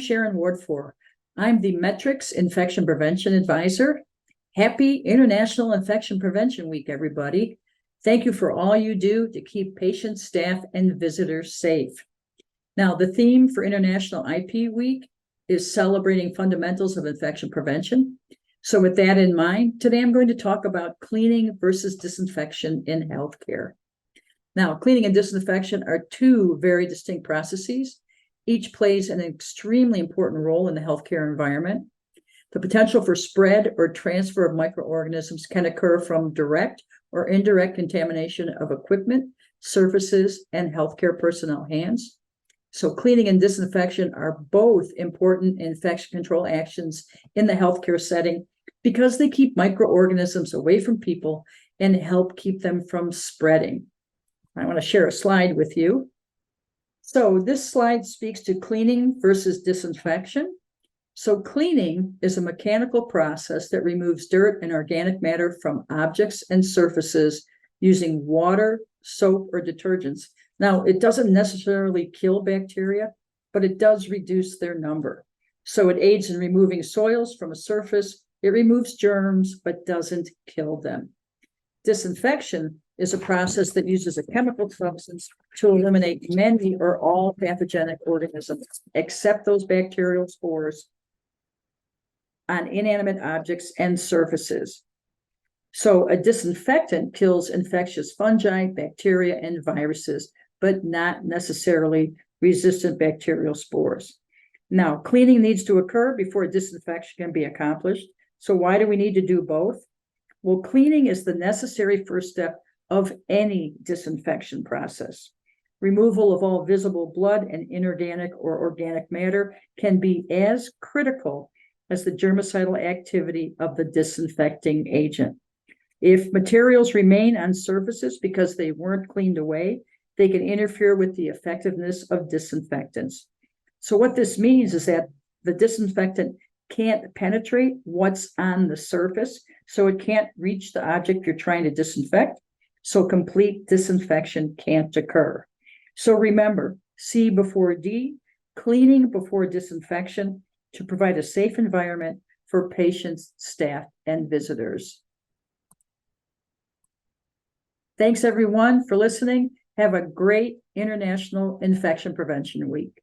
Sharon Ward-Fore. I'm the Metrex Infection Prevention Advisor. Happy International Infection Prevention Week, everybody. Thank you for all you do to keep patients, staff, and visitors safe. Now, the theme for International IP Week is celebrating fundamentals of infection prevention. So with that in mind, today I'm going to talk about cleaning versus disinfection in healthcare. Now, cleaning and disinfection are two very distinct processes. Each plays an extremely important role in the healthcare environment. The potential for spread or transfer of microorganisms can occur from direct or indirect contamination of equipment, surfaces, and healthcare personnel hands. So cleaning and disinfection are both important infection control actions in the healthcare setting because they keep microorganisms away from people and help keep them from spreading. I want to share a slide with you. So this slide speaks to cleaning versus disinfection. So cleaning is a mechanical process that removes dirt and organic matter from objects and surfaces using water, soap, or detergents. Now, it doesn't necessarily kill bacteria, but it does reduce their number. So it aids in removing soils from a surface. It removes germs, but doesn't kill them. Disinfection is a process that uses a chemical substance to eliminate many or all pathogenic organisms, except those bacterial spores on inanimate objects and surfaces. So a disinfectant kills infectious fungi, bacteria, and viruses, but not necessarily resistant bacterial spores. Now, cleaning needs to occur before disinfection can be accomplished. So why do we need to do both? Well, cleaning is the necessary first step of any disinfection process. Removal of all visible blood and inorganic or organic matter can be as critical as the germicidal activity of the disinfecting agent. If materials remain on surfaces because they weren't cleaned away, they can interfere with the effectiveness of disinfectants. So what this means is that the disinfectant can't penetrate what's on the surface, so it can't reach the object you're trying to disinfect, so complete disinfection can't occur. So remember, C before D, cleaning before disinfection to provide a safe environment for patients, staff, and visitors. Thanks everyone for listening. Have a great International Infection Prevention Week.